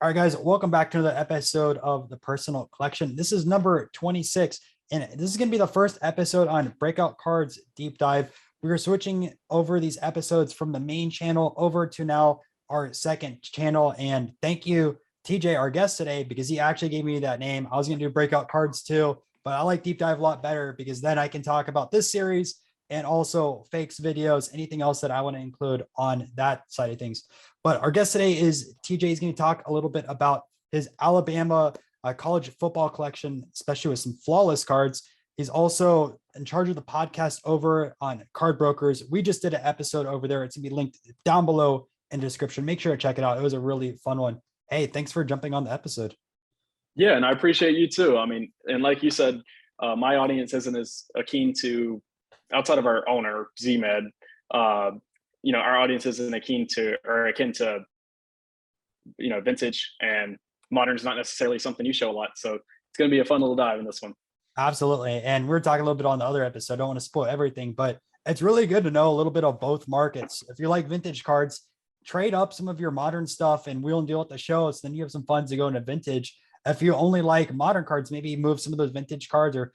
All right, guys, welcome back to another episode of the Personal Collection. This is number 26, and this is going to be the first episode on Breakout Cards Deep Dive. We are switching over these episodes from the main channel over to now our second channel. And thank you, TJ, our guest today, because he actually gave me that name. I was going to do Breakout Cards too, but I like Deep Dive a lot better because then I can talk about this series and also fakes videos, anything else that I want to include on that side of things. But our guest today is TJ. He's going to talk a little bit about his Alabama college football collection, especially with some flawless cards. He's also in charge of the podcast over on Card Brokers. We just did an episode over there. It's going to be linked down below in the description. Make sure to check it out. It was a really fun one. Hey, thanks for jumping on the episode. Yeah, and I appreciate you too. I mean, and like you said, my audience isn't as keen to, outside of our owner, Z-Med, our audience isn't akin to, vintage, and modern is not necessarily something you show a lot. So it's going to be a fun little dive in this one. Absolutely. And we're talking a little bit on the other episode. I don't want to spoil everything, but it's really good to know a little bit of both markets. If you like vintage cards, trade up some of your modern stuff and we'll deal with the shows. Then you have some funds to go into vintage. If you only like modern cards, maybe move some of those vintage cards or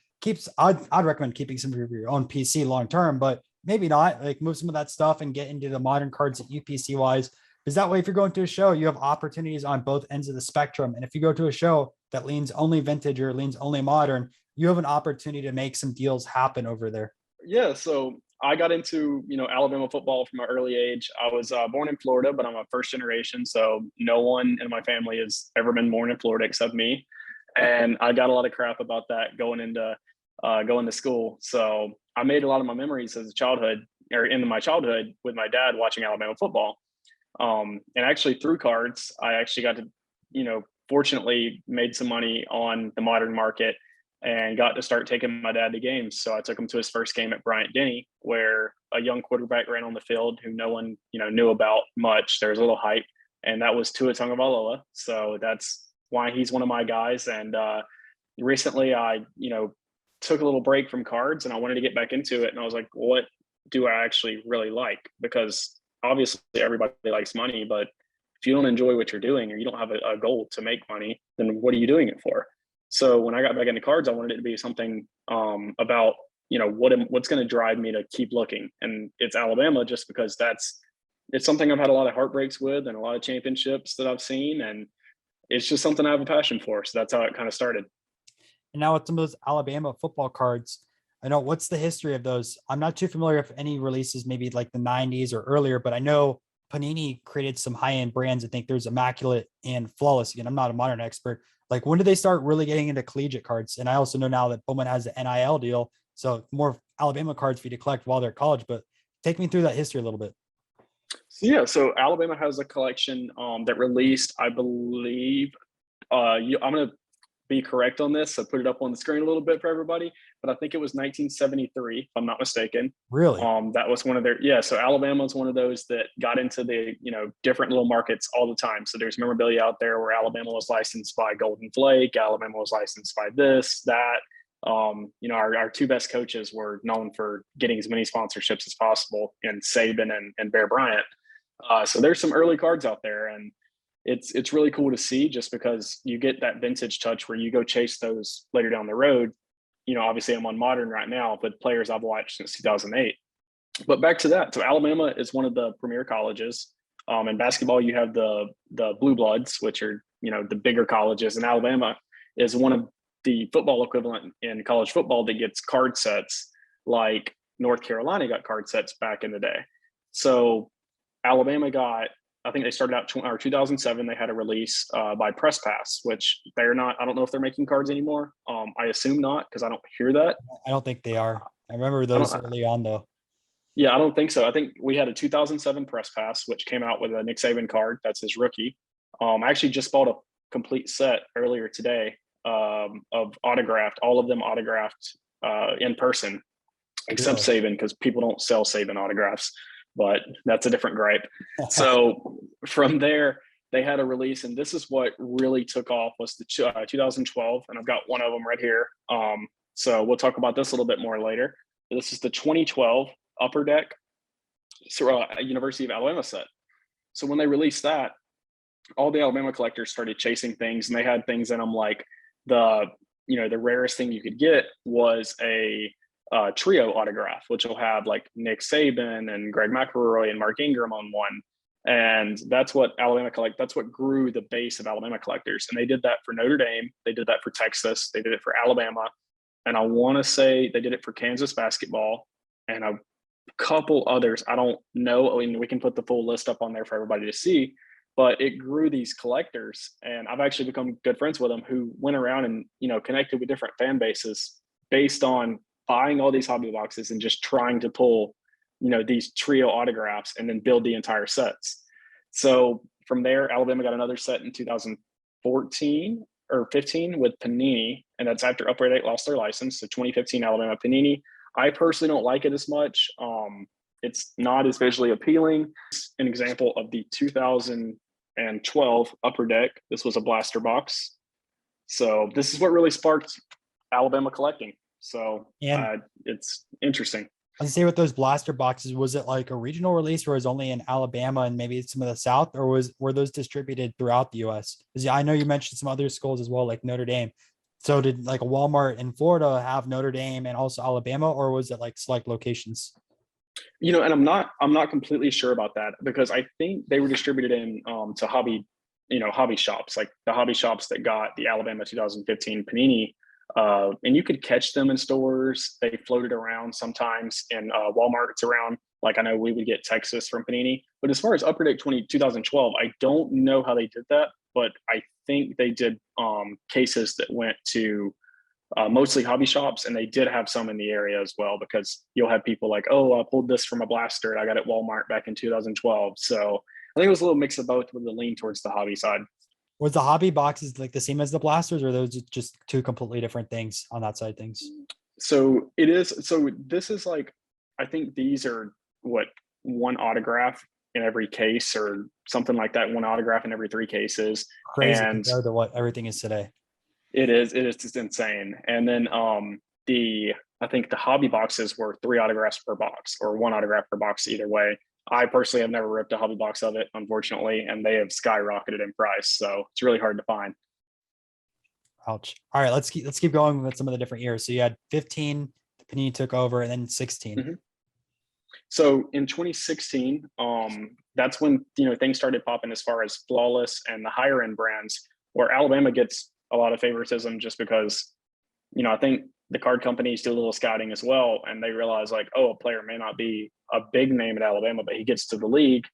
I'd recommend keeping some of your own PC long-term, but maybe not, like move some of that stuff and get into the modern cards at UPC wise. Because that way, if you're going to a show, you have opportunities on both ends of the spectrum. And if you go to a show that leans only vintage or leans only modern, you have an opportunity to make some deals happen over there. Yeah. So I got into, Alabama football from an early age. I was born in Florida, but I'm a first generation. So no one in my family has ever been born in Florida except me. And I got a lot of crap about that going to school. So I made a lot of my memories as a childhood or into my childhood with my dad watching Alabama football. And actually through cards, I actually got to, fortunately made some money on the modern market and got to start taking my dad to games. So I took him to his first game at Bryant, where a young quarterback ran on the field who no one, knew about much. There was a little hype, and that was Tua Card. So that's why he's one of my guys. And recently I, took a little break from cards and I wanted to get back into it. And I was like, what do I actually really like? Because obviously everybody likes money, but if you don't enjoy what you're doing or you don't have a goal to make money, then what are you doing it for? So when I got back into cards, I wanted it to be something about, what's going to drive me to keep looking. And it's Alabama just because it's something I've had a lot of heartbreaks with and a lot of championships that I've seen. And it's just something I have a passion for. So that's how it kind of started. And now with some of those Alabama football cards, I know what's the history of those. I'm not too familiar if any releases, maybe like the 90s or earlier, but I know Panini created some high-end brands. I think there's Immaculate and Flawless. Again, I'm not a modern expert. Like, when did they start really getting into collegiate cards? And I also know now that Bowman has the NIL deal, so more Alabama cards for you to collect while they're at college. But take me through that history a little bit. So Alabama has a collection that released, I believe. I'm going to be correct on this. So put it up on the screen a little bit for everybody, but I think it was 1973, if I'm not mistaken. Really? That was one of their, so Alabama is one of those that got into the, different little markets all the time. So there's memorabilia out there where Alabama was licensed by Golden Flake, Alabama was licensed by this, that. Our two best coaches were known for getting as many sponsorships as possible in Saban and Bear Bryant. So there's some early cards out there, and it's really cool to see just because you get that vintage touch where you go chase those later down the road. Obviously I'm on modern right now, but players I've watched since 2008. But back to that. So Alabama is one of the premier colleges. In basketball, you have the Blue Bloods, which are, the bigger colleges. And Alabama is one of the football equivalent in college football that gets card sets like North Carolina got card sets back in the day. So Alabama got, I think they started out 2007. They had a release by Press Pass, which they're not. I don't know if they're making cards anymore. I assume not because I don't hear that. I don't think they are. I remember those early on though. Yeah, I don't think so. I think we had a 2007 Press Pass, which came out with a Nick Saban card. That's his rookie. I actually just bought a complete set earlier today of autographed, all of them autographed in person, except Saban, because people don't sell Saban autographs. But that's a different gripe. So from there, they had a release, and this is what really took off was the 2012, and I've got one of them right here. So we'll talk about this a little bit more later. This is the 2012 Upper Deck University of Alabama set. So when they released that, all the Alabama collectors started chasing things, and they had things in them like the the rarest thing you could get was a trio autograph, which will have like Nick Saban and Greg McElroy and Mark Ingram on one. And that's what that's what grew the base of Alabama collectors. And they did that for Notre Dame. They did that for Texas. They did it for Alabama. And I want to say they did it for Kansas basketball and a couple others. I don't know. I mean, we can put the full list up on there for everybody to see, but it grew these collectors. And I've actually become good friends with them who went around and, connected with different fan bases based on buying all these hobby boxes and just trying to pull, these trio autographs and then build the entire sets. So from there, Alabama got another set in 2014 or 15 with Panini, and that's after Upper 8 lost their license. So 2015 Alabama Panini. I personally don't like it as much. It's not as visually appealing. An example of the 2012 Upper Deck. This was a blaster box. So this is what really sparked Alabama collecting. So it's interesting. I was say with those blaster boxes, was it like a regional release where it was only in Alabama and maybe some of the South, or were those distributed throughout the US? Because I know you mentioned some other schools as well, like Notre Dame. So did like a Walmart in Florida have Notre Dame and also Alabama, or was it like select locations? And I'm not completely sure about that because I think they were distributed in to hobby shops, like the hobby shops that got the Alabama 2015 Panini. And you could catch them in stores. They floated around sometimes in Walmarts around. Like I know we would get Texas from Panini. But as far as Upper Deck 2012, I don't know how they did that, but I think they did cases that went to mostly hobby shops, and they did have some in the area as well, because you'll have people like, oh, I pulled this from a blaster and I got it at Walmart back in 2012. So I think it was a little mix of both with the lean towards the hobby side. Was the hobby boxes like the same as the blasters, or those just two completely different things on that side of things? So it is. So this is like, I think these are one autograph in every case or something like that. One autograph in every 3 cases. Crazy and compared to what everything is today. It is just insane. And then I think the hobby boxes were 3 autographs per box or 1 autograph per box either way. I personally have never ripped a hobby box of it, unfortunately, and they have skyrocketed in price. So it's really hard to find. Ouch. All right, let's keep going with some of the different years. So you had 15, the Panini took over, and then 16. Mm-hmm. So in 2016, that's when things started popping as far as Flawless and the higher end brands, where Alabama gets a lot of favoritism just because, I think the card companies do a little scouting as well, and they realize like, oh, a player may not be a big name at Alabama, but he gets to the league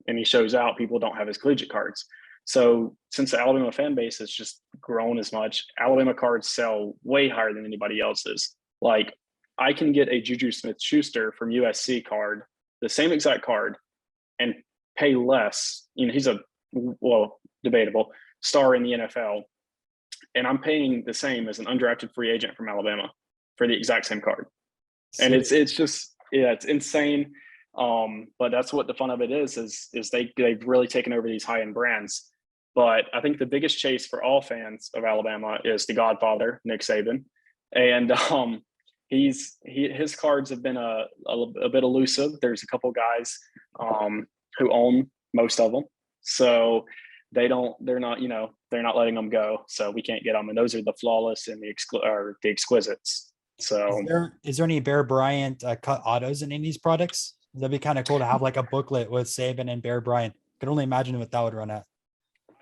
and he shows out. People don't have his collegiate cards. So since the Alabama fan base has just grown as much, Alabama cards sell way higher than anybody else's. Like I can get a Juju Smith-Schuster from USC card, the same exact card, and pay less. He's a, debatable star in the NFL. And I'm paying the same as an undrafted free agent from Alabama for the exact same card. And it's just, it's insane. But that's what the fun of it is they've really taken over these high-end brands. But I think the biggest chase for all fans of Alabama is the Godfather, Nick Saban. And his cards have been a bit elusive. There's a couple guys who own most of them. So they're not letting them go. So we can't get them. And those are the Flawless and the Exquisites. So is there any Bear Bryant cut autos in any of these products? That'd be kind of cool to have like a booklet with Saban and Bear Bryant. I could only imagine what that would run at.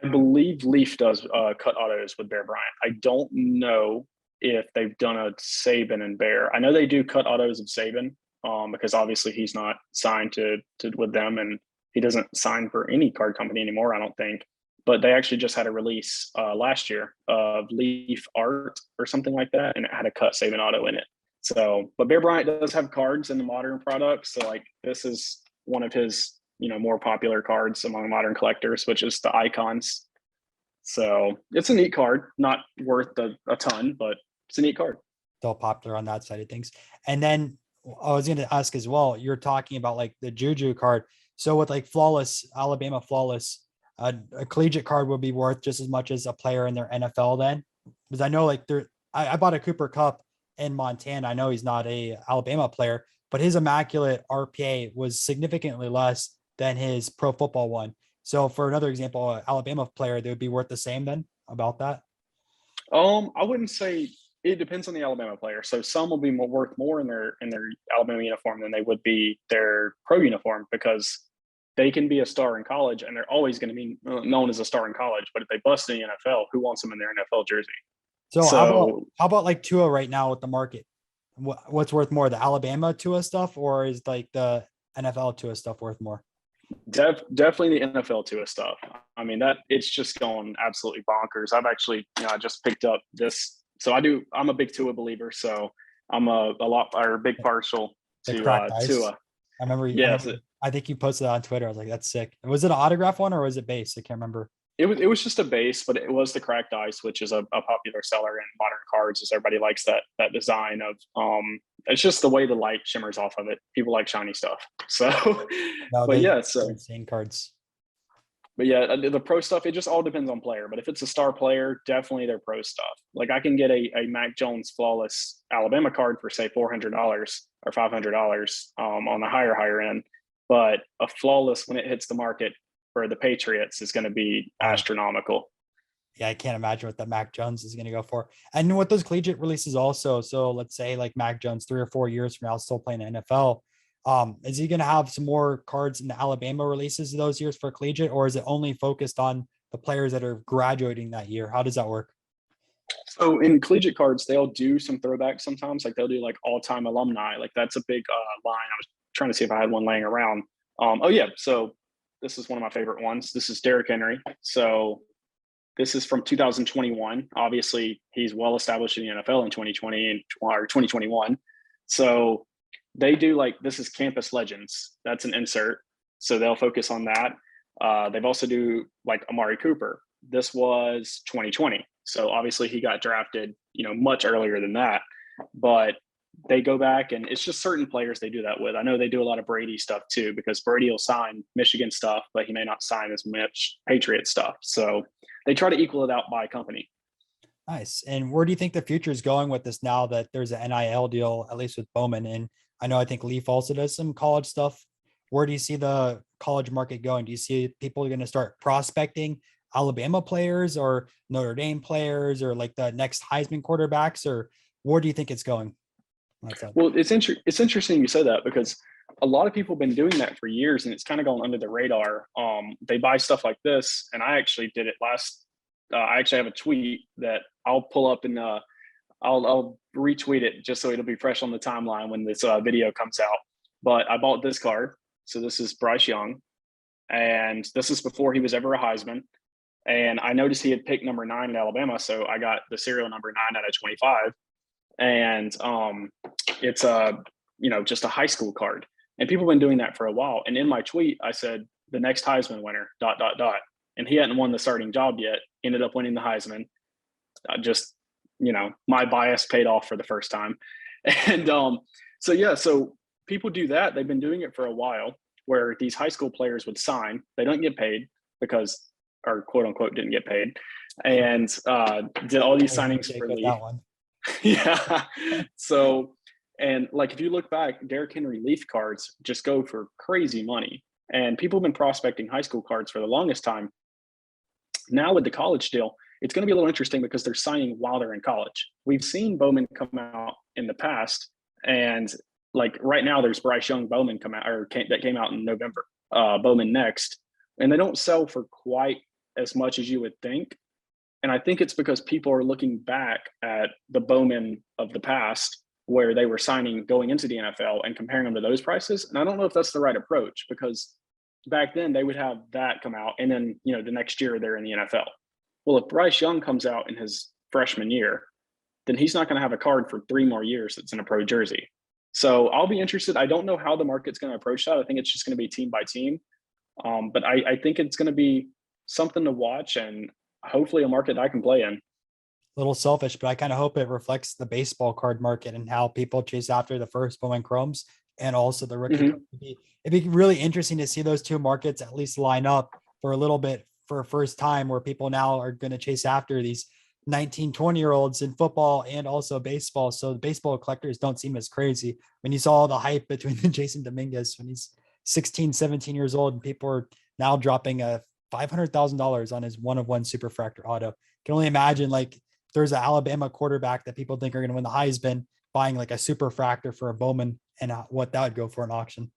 I believe Leaf does cut autos with Bear Bryant. I don't know if they've done a Saban and Bear. I know they do cut autos of Saban because obviously he's not signed to with them, and he doesn't sign for any card company anymore, I don't think. But they actually just had a release last year of Leaf Art or something like that, and it had a cut Saban auto in it. So, but Bear Bryant does have cards in the modern products. So like this is one of his, more popular cards among modern collectors, which is the Icons. So it's a neat card, not worth a ton, but it's a neat card. Still popular on that side of things. And then I was going to ask as well, you're talking about like the JuJu card. So with like Flawless, Alabama Flawless, a collegiate card would be worth just as much as a player in their NFL then? Because I know like I bought a Cooper Kupp in Montana. I know he's not a Alabama player, but his immaculate RPA was significantly less than his pro football one. So for another example, an Alabama player, they would be worth the same then about that. I wouldn't say it depends on the Alabama player. So some will be worth more in their Alabama uniform than they would be their pro uniform because they can be a star in college and they're always going to be known as a star in college. But if they bust in the NFL, who wants them in their NFL jersey? So So how about like Tua right now with the market? What's worth more, the Alabama Tua stuff, or is like the NFL Tua stuff worth more? definitely the NFL Tua stuff. I mean, that it's just going absolutely bonkers. I've actually, I just picked up this. So I'm a big Tua believer. So I'm a lot or a big partial The to cracked ice. Tua. I Yes, remember, I think you posted that on Twitter. I was like, that's sick. Was it an autograph one or was it base? I can't remember. it was just a base, but it was the cracked ice, which is a popular seller in modern cards, as everybody likes that design of it's just the way the light shimmers off of it. People like shiny stuff. So No, but those yeah, are so insane cards. but yeah, the pro stuff, it just all depends on player. But if it's a star player, definitely their pro stuff. Like I can get a Mac Jones flawless Alabama card for say $400 or $500 on the higher end. But a flawless when it hits the market for the Patriots is going to be astronomical. Yeah, I can't imagine what that Mac Jones is going to go for. And what those collegiate releases also. So let's say like Mac Jones 3 or 4 years from now, still playing the NFL. Is he going to have some more cards in the Alabama releases of those years for collegiate, or is it only focused on the players that are graduating that year? How does that work? So in collegiate cards, they'll do some throwbacks sometimes. Like they'll do like all-time alumni. Like that's a big line. I was trying to see if I had one laying around. Oh yeah. So this is one of my favorite ones. This is Derrick Henry. So this is from 2021. Obviously, he's well established in the NFL in 2020 or 2021. So they do like this is Campus Legends. That's an insert. So they'll focus on that. They've also do like Amari Cooper. This was 2020. So obviously he got drafted, much earlier than that. But they go back and it's just certain players they do that with. I know they do a lot of Brady stuff too, because Brady will sign Michigan stuff, but he may not sign as much Patriot stuff. So they try to equal it out by company. Nice. And where do you think the future is going with this now that there's an NIL deal, at least with Bowman? And I think Leaf also does some college stuff. Where do you see the college market going? Do you see people are going to start prospecting Alabama players or Notre Dame players or like the next Heisman quarterbacks, or where do you think it's going? Well, it's interesting you say that because a lot of people have been doing that for years and it's kind of going under the radar. They buy stuff like this, and I actually did it last. I actually have a tweet that I'll pull up and I'll retweet it just so it'll be fresh on the timeline when this video comes out. But I bought this card. So this is Bryce Young, and this is before he was ever a Heisman. And I noticed he had picked number 9 in Alabama, so I got the serial number 9 out of 25. And it's just a high school card, and people have been doing that for a while. And in my tweet I said the next Heisman winner ... and he hadn't won the starting job yet, ended up winning the Heisman. My bias paid off for the first time. And so people do that. They've been doing it for a while, where these high school players would sign, they don't get paid because, or quote unquote didn't get paid, and did all these signings for Leaf. Yeah. So, and like if you look back, Derrick Henry Leaf cards just go for crazy money, and people have been prospecting high school cards for the longest time. Now with the college deal, it's going to be a little interesting because they're signing while they're in college. We've seen Bowman come out in the past, and like right now there's Bryce Young Bowman that came out in November. Bowman next, and they don't sell for quite as much as you would think. And I think it's because people are looking back at the Bowman of the past, where they were signing going into the NFL and comparing them to those prices. And I don't know if that's the right approach, because back then they would have that come out, and then the next year they're in the NFL. Well, if Bryce Young comes out in his freshman year, then he's not going to have a card for 3 more years that's in a pro jersey. So I'll be interested. I don't know how the market's going to approach that. I think it's just going to be team by team. But I think it's going to be something to watch, and hopefully a market I can play in. A little selfish, but I kind of hope it reflects the baseball card market and how people chase after the first Bowman Chromes and also the rookie. Mm-hmm. It'd be really interesting to see those two markets at least line up for a little bit for a first time, where people now are going to chase after these 19, 20-year-olds in football and also baseball. So the baseball collectors don't seem as crazy. When you saw all the hype between Jason Dominguez when he's 16, 17 years old, and people are now dropping a $500,000 on his 1/1 superfractor auto. Can only imagine like there's an Alabama quarterback that people think are going to win the Heisman, buying like a superfractor for a Bowman, and what that would go for an auction.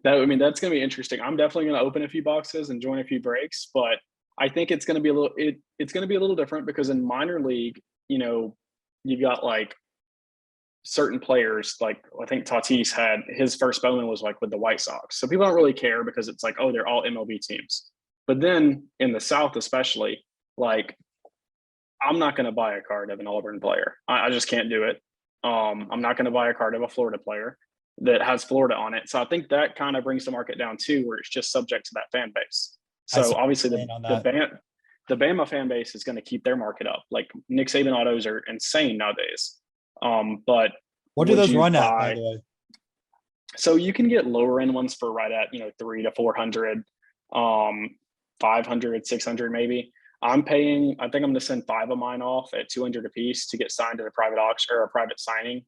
That's going to be interesting. I'm definitely going to open a few boxes and join a few breaks, but I think it's going to be it's going to be a little different because in minor league, you've got like certain players, like I think Tatis had his first Bowman was like with the White Sox. So people don't really care because it's like, oh, they're all MLB teams. But then in the South, especially, like I'm not going to buy a card of an Auburn player. I just can't do it. I'm not going to buy a card of a Florida player that has Florida on it. So I think that kind of brings the market down too, where it's just subject to that fan base. So obviously the Bama fan base is going to keep their market up. Like Nick Saban autos are insane nowadays. But what do those run at, by the way? So you can get lower end ones for right at, 300 to 400, 500, 600 maybe. I think I'm going to send 5 of mine off at 200 a piece to get signed at a private auction or a private signing,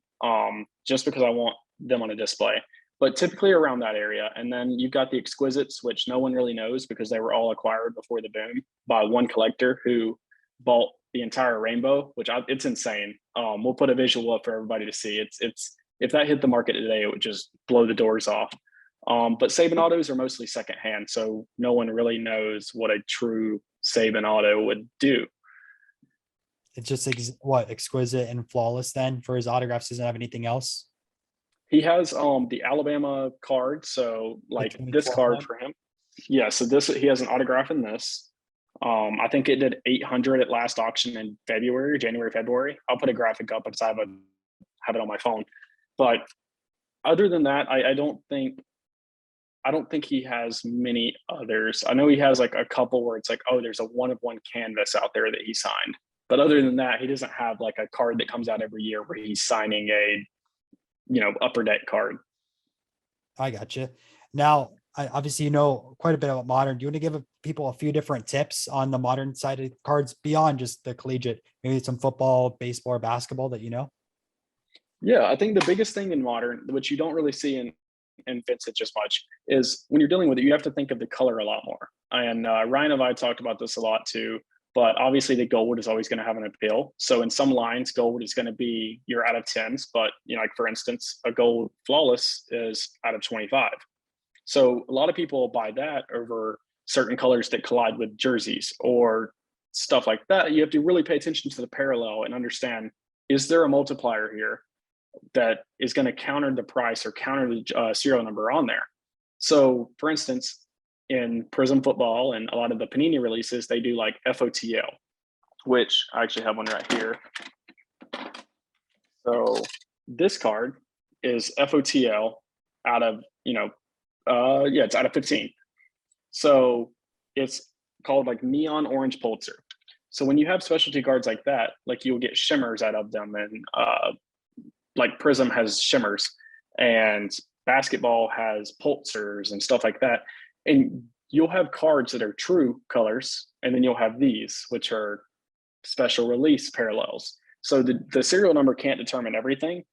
just because I want them on a display. But typically around that area. And then you've got the exquisites, which no one really knows because they were all acquired before the boom by one collector who bought the entire rainbow, it's insane. We'll put a visual up for everybody to see. It's if that hit the market today, it would just blow the doors off. But Saban autos are mostly secondhand, so no one really knows what a true Saban auto would do. It's just exquisite and flawless then for his autographs. Doesn't have anything else. He has the Alabama card, so like this card for him. Yeah, so he has an autograph in this. I think it did 800 at last auction in January, February. I'll put a graphic up because I have it on my phone. But other than that, I don't think he has many others. I know he has like a couple where it's like, oh, there's a 1/1 canvas out there that he signed. But other than that, he doesn't have like a card that comes out every year where he's signing a, upper deck card. I got you. Now, obviously, you know quite a bit about modern. Do you want to give people a few different tips on the modern side of cards beyond just the collegiate? Maybe some football, baseball, or basketball that you know? Yeah, I think the biggest thing in modern, which you don't really see in vintage as much, is when you're dealing with it, you have to think of the color a lot more. And Ryan and I talked about this a lot too. But obviously the gold is always going to have an appeal. So in some lines, gold is going to be your out of 10s. But, like for instance, a gold flawless is out of 25. So a lot of people buy that over certain colors that collide with jerseys or stuff like that. You have to really pay attention to the parallel and understand, is there a multiplier here that is going to counter the price or counter the serial number on there? So for instance, in Prism Football and a lot of the Panini releases, they do like FOTL, which I actually have one right here. So this card is FOTL out of, it's out of 15. So it's called like neon orange Pulitzer. So when you have specialty cards like that, like you'll get shimmers out of them, and like Prism has shimmers and basketball has Pulitzers and stuff like that. And you'll have cards that are true colors, and then you'll have these, which are special release parallels. So the serial number can't determine everything.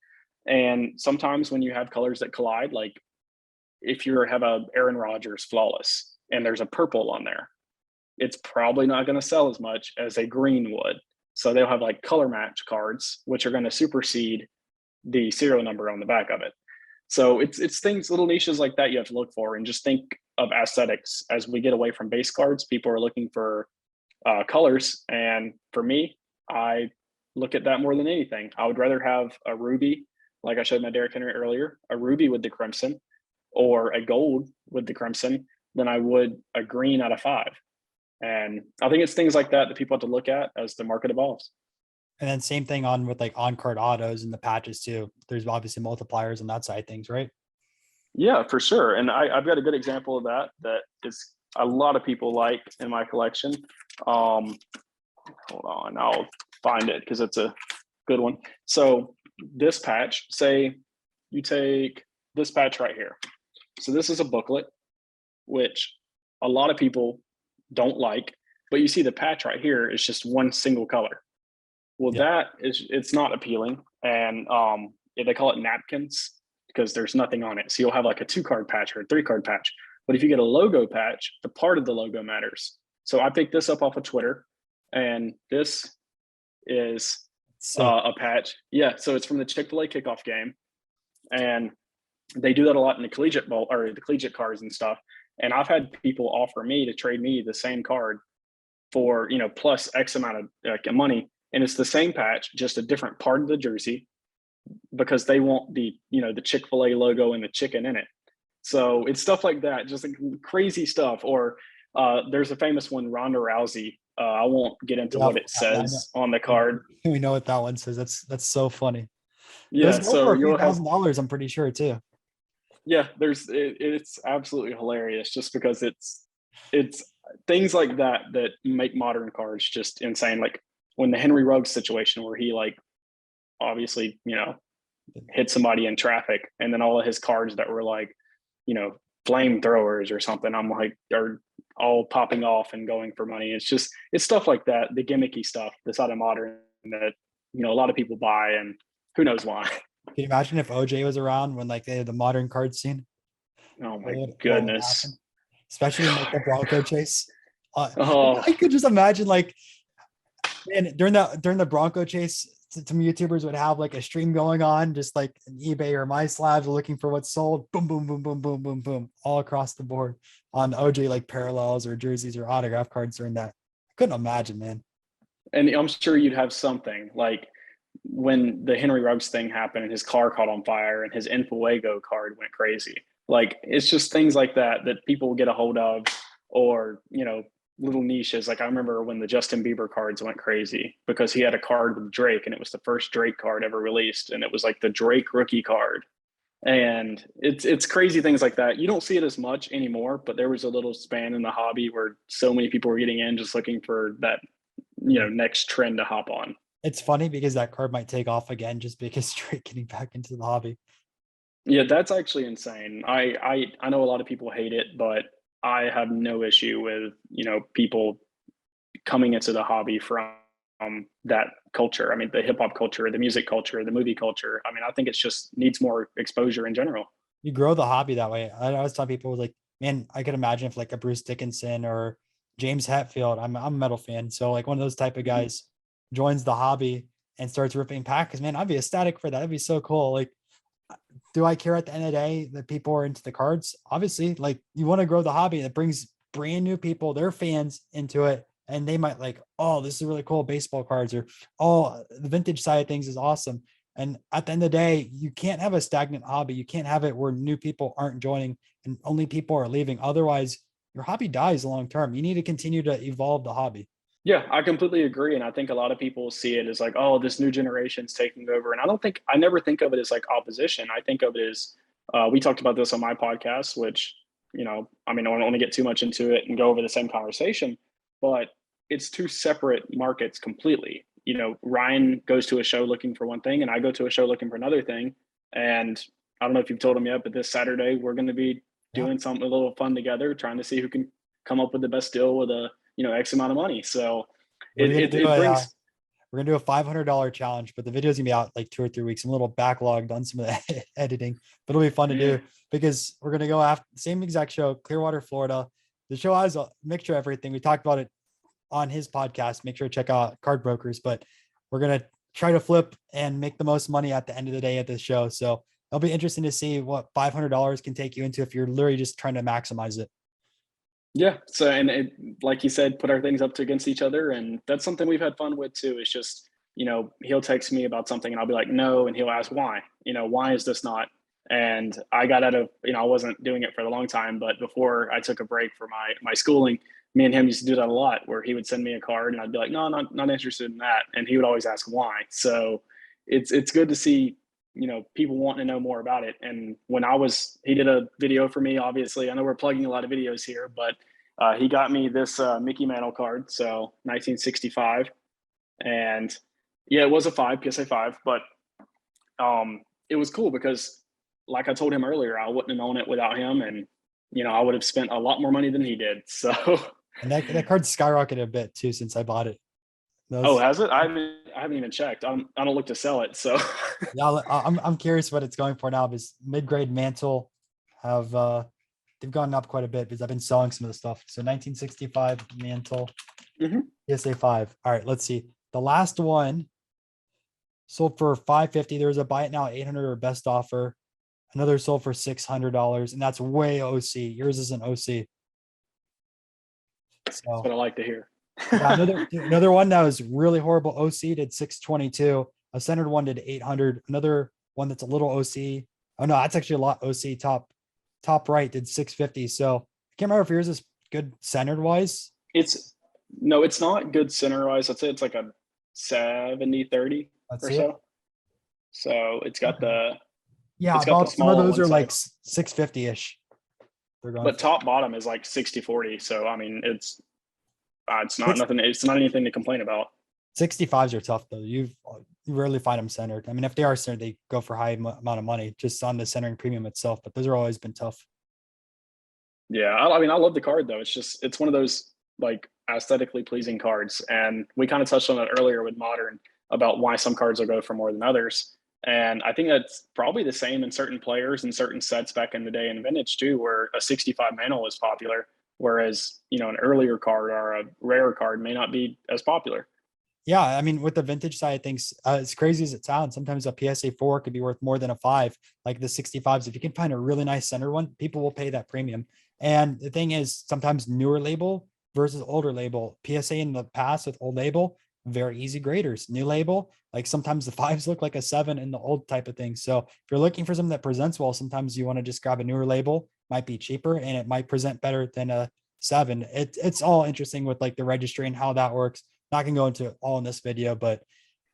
And sometimes when you have colors that collide, like if you have a Aaron Rodgers flawless and there's a purple on there, it's probably not going to sell as much as a green would. So they'll have like color match cards, which are going to supersede the serial number on the back of it. So it's things, little niches like that you have to look for, and just think of aesthetics. As we get away from base cards, people are looking for colors. And for me, I look at that more than anything. I would rather have a ruby, like I showed my Derrick Henry earlier, a ruby with the crimson, or a gold with the crimson, than I would a green out of 5. And I think it's things like that that people have to look at as the market evolves. And then same thing on with like on-card autos and the patches too. There's obviously multipliers on that side of things, right? Yeah, for sure. And I've got a good example of that is a lot of people like in my collection. Hold on, I'll find it because it's a good one. So this patch, say you take this patch right here. So this is a booklet, which a lot of people don't like, but you see the patch right here is just one single color. Well, it's not appealing. And they call it napkins because there's nothing on it. So you'll have like a 2-card patch or a 3-card patch. But if you get a logo patch, the part of the logo matters. So I picked this up off of Twitter, and this is Sick. a patch. Yeah, so it's from the Chick-fil-A kickoff game, and they do that a lot in the collegiate bowl or the collegiate cards and stuff. And I've had people offer me to trade me the same card for, you know, plus X amount of money, and it's the same patch, just a different part of the jersey, because they want the, you know, the Chick-fil-A logo and the chicken in it. So it's stuff like that, just like crazy stuff. Or there's a famous one, Ronda Rousey. I won't get into Yeah, what it says on the card. we know what that one says. That's so funny. Those Yeah, go for so a few you'll have, $1,000s, I'm pretty sure too. yeah, it's absolutely hilarious, just because it's things like that that make modern cards just insane. Like when the Henry Ruggs situation, where he like obviously, you know, hit somebody in traffic, and then all of his cards that were like, you know, flamethrowers or something, I'm like, are all popping off and going for money. It's just, it's stuff like that, the gimmicky stuff that's out of modern, that, you know, a lot of people buy, and who knows why. Can you imagine if OJ was around when like they had the modern card scene? Oh my What would happen? goodness. Especially in like the Bronco chase. Oh, I could just imagine like, man, during the Bronco chase, some YouTubers would have like a stream going on, just like an eBay or MySlabs looking for what's sold. Boom, boom, boom, boom, boom, boom, boom, all across the board on OJ, like parallels or jerseys or autograph cards during that. I couldn't imagine, man. and I'm sure you'd have something like when the Henry Ruggs thing happened and his car caught on fire and his Infuego card went crazy. Like it's just things like that that people get a hold of, or, you know, little niches. Like I remember when the Justin Bieber cards went crazy because he had a card with Drake, and it was the first Drake card ever released, and it was like the Drake rookie card. And it's crazy things like that. You don't see it as much anymore, but there was a little span in the hobby where so many people were getting in just looking for that, you know, next trend to hop on. It's funny because that card might take off again just because straight getting back into the hobby. Yeah, that's actually insane. I know a lot of people hate it, but I have no issue with, you know, people coming into the hobby from that culture. I mean, the hip hop culture, the music culture, the movie culture. I mean, I think it's just needs more exposure in general. You grow the hobby that way. I always tell people like, man, I could imagine if like a Bruce Dickinson or James Hetfield, I'm a metal fan, so like one of those type of Mhm. guys joins the hobby and starts ripping packets. Man, I'd be ecstatic for that. That'd be so cool. Like, do I care at the end of the day that people are into the cards? Obviously, like you want to grow the hobby that brings brand new people, their fans into it, and they might like, oh, this is really cool baseball cards, or oh, the vintage side of things is awesome. And at the end of the day, you can't have a stagnant hobby. You can't have it where new people aren't joining and only people are leaving. Otherwise, your hobby dies long term. You need to continue to evolve the hobby. Yeah, I completely agree. And I think a lot of people see it as like, oh, this new generation's taking over. And I never think of it as like opposition. I think of it as, we talked about this on my podcast, which, you know, I mean, I don't want to get too much into it and go over the same conversation, but it's two separate markets completely. You know, Ryan goes to a show looking for one thing, and I go to a show looking for another thing. And I don't know if you've told him yet, but this Saturday, we're going to be Yeah. doing something a little fun together, trying to see who can come up with the best deal with a, you know, X amount of money. So We're gonna do it a brings, we're gonna do a $500 challenge, but the video's gonna be out like 2 or 3 weeks. I'm a little backlogged on some of the editing, but it'll be fun to do because we're gonna go after the same exact show, Clearwater, Florida. The show has a mixture of everything. We talked about it on his podcast. Make sure to check out Card Brokers, but we're gonna try to flip and make the most money at the end of the day at this show. So it'll be interesting to see what $500 can take you into if you're literally just trying to maximize it. yeah. So, and it, like you said, put our things up to against each other. And that's something we've had fun with too. It's just, you know, he'll text me about something and I'll be like, no. And he'll ask why, you know, why is this not? And I got out of, you know, I wasn't doing it for a long time, but before I took a break for my schooling, me and him used to do that a lot, where he would send me a card and I'd be like, no, not interested in that. And he would always ask why. So it's good to see, you know, people wanting to know more about it. And when he did a video for me, obviously, I know we're plugging a lot of videos here, but he got me this Mickey Mantle card. So 1965. And yeah, it was a PSA 5, but it was cool because like I told him earlier, I wouldn't have known it without him. And, you know, I would have spent a lot more money than he did. So, And that card skyrocketed a bit too since I bought it. oh, Those has it? I haven't even checked. I don't look to sell it. So, Yeah, I'm curious what it's going for now. Because mid-grade mantle have they've gone up quite a bit because I've been selling some of the stuff. So 1965 mantle, Mhm. PSA 5. All right, let's see. The last one sold for 550. There was a buy it now 800 or best offer. Another sold for $600, and that's way OC. Yours isn't OC. That's So what I like to hear. yeah, another one that was really horrible. OC did 622. A centered one did 800. Another one that's a little OC. Oh no, that's actually a lot OC. Top right did 650. So I can't remember if yours is good centered wise. It's no, it's not good center wise. I'd say it's like a 70-30 Let's or see it. so. So it's got Okay. the Yeah, it's got the about some of small on those one are like side, 650-ish. They're going but for. top bottom is like 60-40. So I mean, it's not Six- nothing. It's not anything to complain about. 65s are tough though. You rarely find them centered. I mean, if they are centered, they go for high amount of money just on the centering premium itself. But those are always been tough. Yeah, I mean, I love the card though. It's one of those like aesthetically pleasing cards, and we kind of touched on that earlier with modern about why some cards will go for more than others. And I think that's probably the same in certain players and certain sets back in the day in vintage too, where a 65 mantle was popular, whereas an earlier card or a rare card may not be as popular. Yeah, I mean, with the vintage side of things, as crazy as it sounds, sometimes a PSA 4 could be worth more than a 5, like the 65s. If you can find a really nice center one, people will pay that premium. And the thing is, sometimes newer label versus older label. PSA in the past with old label, very easy graders. New label, like sometimes the 5s look like a 7 in the old type of thing. So if you're looking for something that presents well, sometimes you want to just grab a newer label, might be cheaper and it might present better than a 7. It's all interesting with like the registry and how that works. Not gonna go into it all in this video, but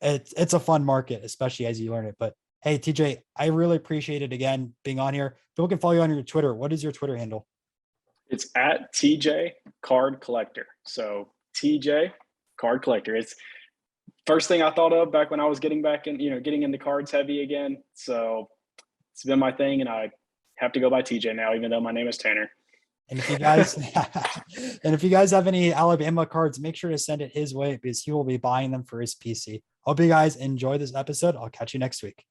it's a fun market, especially as you learn it. But hey, TJ, I really appreciate it again being on here. People can follow you on your Twitter. What is your Twitter handle? It's at TJ Card Collector. So TJ Card Collector. It's first thing I thought of back when I was getting back in, getting into cards heavy again. So it's been my thing, and I have to go by TJ now, even though my name is Tanner. And if you guys and if you guys have any Alabama cards, make sure to send it his way because he will be buying them for his PC. Hope you guys enjoy this episode. I'll catch you next week.